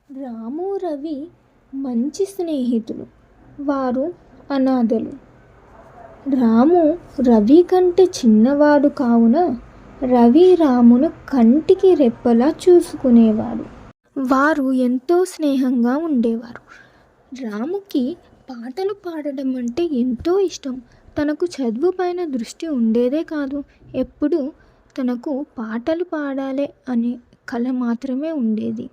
రాము, రవి మంచి స్నేహితులు. వారు అనాథలు. రాము రవి కంటే చిన్నవాడు కావున రవి రామును కంటికి రెప్పలా చూసుకునేవాడు. వారు ఎంతో స్నేహంగా ఉండేవారు. రాముకి పాటలు పాడడం అంటే ఎంతో ఇష్టం. తనకు చదువు పైన దృష్టి ఉండేదే కాదు. ఎప్పుడూ తనకు పాటలు పాడాలి అనే కల మాత్రమే ఉండేది.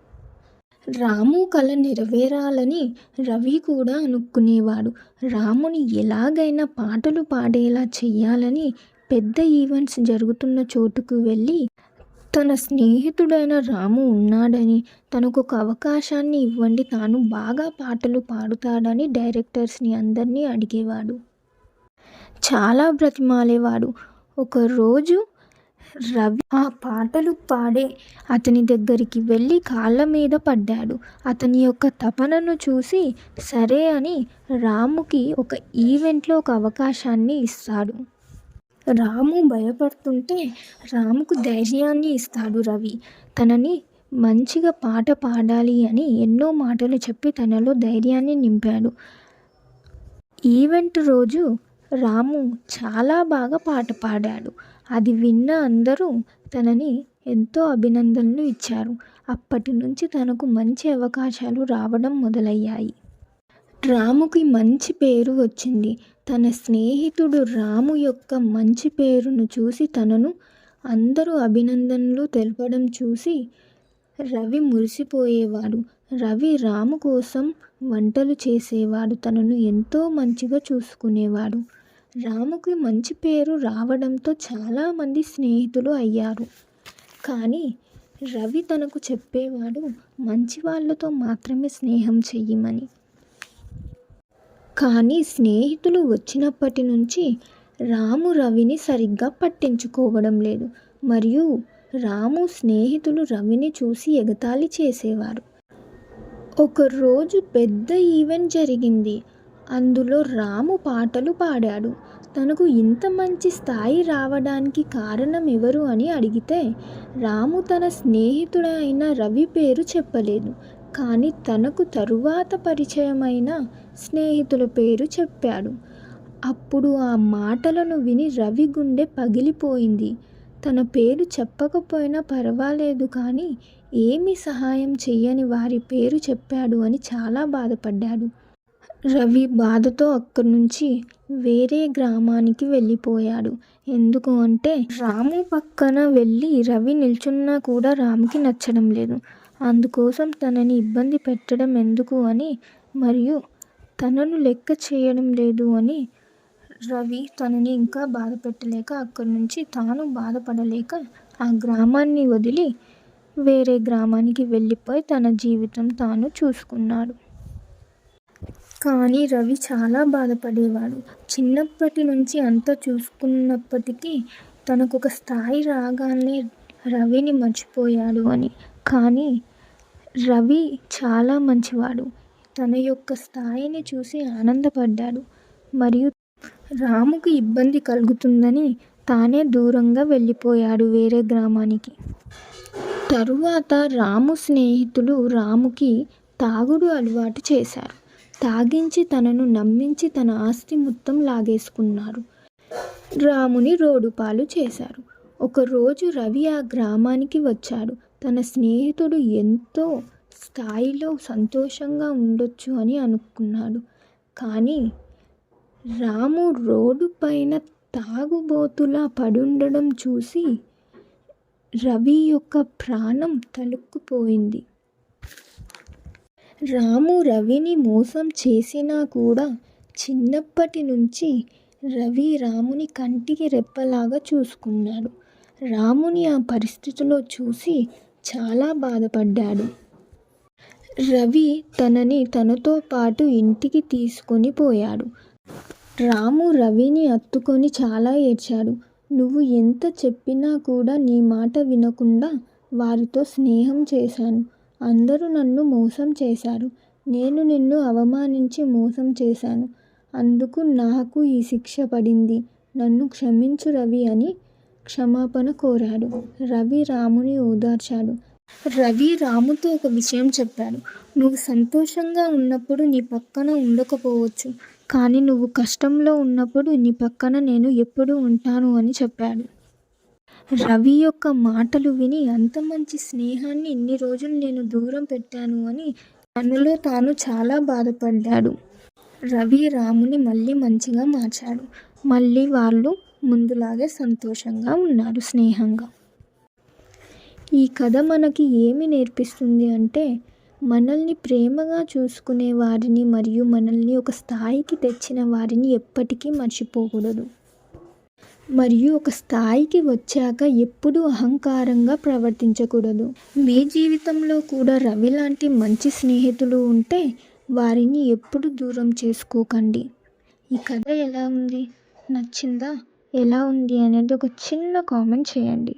రాము కల నెరవేరాలని రవి కూడా అనుకునేవాడు. రాముని ఎలాగైనా పాటలు పాడేలా చెయ్యాలని పెద్ద ఈవెంట్స్ జరుగుతున్న చోటుకు వెళ్ళి తన స్నేహితుడైన రాము ఉన్నాడని, తనకు ఒక అవకాశాన్ని ఇవ్వండి, తాను బాగా పాటలు పాడుతాడని డైరెక్టర్స్ని అందరినీ అడిగేవాడు. చాలా బ్రతిమాలేవాడు. ఒకరోజు రవి ఆ పాటలు పాడే అతని దగ్గరికి వెళ్ళి కాళ్ళ మీద పడ్డాడు. అతని యొక్క తపనను చూసి సరే అని రాముకి ఒక ఈవెంట్లో ఒక అవకాశాన్ని ఇస్తాడు. రాము భయపడుతుంటే రాముకు ధైర్యాన్ని ఇస్తాడు రవి. తనని మంచిగా పాట పాడాలి అని ఎన్నో మాటలు చెప్పి తనలో ధైర్యాన్ని నింపాడు. ఈవెంట్ రోజు రాము చాలా బాగా పాట పాడాడు. అది విన్న అందరూ తనని ఎంతో అభినందనలు ఇచ్చారు. అప్పటి నుంచి తనకు మంచి అవకాశాలు రావడం మొదలయ్యాయి. రాముకి మంచి పేరు వచ్చింది. తన స్నేహితుడు రాము యొక్క మంచి పేరును చూసి తనను అందరూ అభినందనలు తెలపడం చూసి రవి మురిసిపోయేవాడు. రవి రాము కోసం వంటలు చేసేవాడు. తనను ఎంతో మంచిగా చూసుకునేవాడు. రాముకి మంచి పేరు రావడంతో చాలామంది స్నేహితులు అయ్యారు. కానీ రవి తనకు చెప్పేవాడు మంచి వాళ్ళతో మాత్రమే స్నేహం చెయ్యమని. కానీ స్నేహితులు వచ్చినప్పటి నుంచి రాము రవిని సరిగ్గా పట్టించుకోవడం లేదు. మరియు రాము స్నేహితులు రవిని చూసి ఎగతాళి చేసేవారు. ఒకరోజు పెద్ద ఈవెంట్ జరిగింది. అందులో రాము పాటలు పాడాడు. తనకు ఇంత మంచి స్థాయి రావడానికి కారణం ఎవరు అని అడిగితే రాము తన స్నేహితుడైన రవి పేరు చెప్పలేదు. కానీ తనకు తరువాత పరిచయమైన స్నేహితుల పేరు చెప్పాడు. అప్పుడు ఆ మాటలను విని రవి గుండె పగిలిపోయింది. తన పేరు చెప్పకపోయినా పర్వాలేదు కానీ ఏమీ సహాయం చెయ్యని వారి పేరు చెప్పాడు అని చాలా బాధపడ్డాడు. రవి బాధతో అక్కడి నుంచి వేరే గ్రామానికి వెళ్ళిపోయాడు. ఎందుకు అంటే రాము పక్కన వెళ్ళి రవి నిల్చున్నా కూడా రాముకి నచ్చడం లేదు. అందుకోసం తనని ఇబ్బంది పెట్టడం ఎందుకు అని, మరియు తనను లెక్క చేయడం లేదు అని రవి తనని ఇంకా బాధ పెట్టలేక అక్కడి నుంచి తాను బాధపడలేక ఆ గ్రామాన్ని వదిలి వేరే గ్రామానికి వెళ్ళిపోయి తన జీవితం తాను చూసుకున్నాడు. కానీ రవి చాలా బాధపడేవాడు. చిన్నప్పటి నుంచి అంతా చూసుకున్నప్పటికీ తనకు ఒక స్థాయి రాగానే రవిని మర్చిపోయాడు అని. కానీ రవి చాలా మంచివాడు. తన యొక్క స్థాయిని చూసి ఆనందపడ్డాడు. మరియు రాముకి ఇబ్బంది కలుగుతుందని తానే దూరంగా వెళ్ళిపోయాడు వేరే గ్రామానికి. తరువాత రాము స్నేహితులు రాముకి తాగుడు అలవాటు చేశారు. తాగించి తనను నమ్మించి తన ఆస్తి మొత్తం లాగేసుకున్నారు. రాముని రోడ్డుపాలు చేశారు. ఒకరోజు రవి ఆ గ్రామానికి వచ్చాడు. తన స్నేహితుడు ఎంతో స్థాయిలో సంతోషంగా ఉండొచ్చు అని అనుకున్నాడు. కానీ రాము రోడ్డు పైన తాగుబోతులా పడుండడం చూసి రవి యొక్క ప్రాణం తలుక్కుపోయింది. రాము రవిని మోసం చేసినా కూడా చిన్నప్పటి నుంచి రవి రాముని కంటికి రెప్పలాగా చూసుకున్నాడు. రాముని ఆ పరిస్థితిలో చూసి చాలా బాధపడ్డాడు. రవి తనని తనతో పాటు ఇంటికి తీసుకొని పోయాడు. రాము రవిని హత్తుకొని చాలా ఏడ్చాడు. నువ్వు ఎంత చెప్పినా కూడా నీ మాట వినకుండా వారితో స్నేహం చేశాను. అందరూ నన్ను మోసం చేశారు. నేను నిన్ను అవమానించి మోసం చేశాను. అందుకు నాకు ఈ శిక్ష పడింది. నన్ను క్షమించు రవి అని క్షమాపణ కోరాడు. రవి రాముని ఓదార్చాడు. రవి రాముతో ఒక విషయం చెప్పాడు. నువ్వు సంతోషంగా ఉన్నప్పుడు నీ పక్కన ఉండకపోవచ్చు, కానీ నువ్వు కష్టంలో ఉన్నప్పుడు నీ పక్కన నేను ఎప్పుడూ ఉంటాను అని చెప్పాడు. రవి యొక్క మాటలు విని అంత మంచి స్నేహాన్ని ఇన్ని రోజులు నేను దూరం పెట్టాను అని తనలో తాను చాలా బాధపడ్డాడు. రవి రాముని మళ్ళీ మంచిగా మార్చాడు. మళ్ళీ వాళ్ళు ముందులాగే సంతోషంగా ఉన్నారు, స్నేహంగా. ఈ కథ మనకి ఏమి నేర్పిస్తుంది అంటే, మనల్ని ప్రేమగా చూసుకునే వారిని మరియు మనల్ని ఒక స్థాయికి తెచ్చిన వారిని ఎప్పటికీ మర్చిపోకూడదు. మరియు ఒక స్థాయికి వచ్చాక ఎప్పుడూ అహంకారంగా ప్రవర్తించకూడదు. మీ జీవితంలో కూడా రవి లాంటి మంచి స్నేహితులు ఉంటే వారిని ఎప్పుడు దూరం చేసుకోకండి. ఈ కథ ఎలా ఉంది? నచ్చిందా? ఎలా ఉంది అనేది ఒక చిన్న కామెంట్ చేయండి.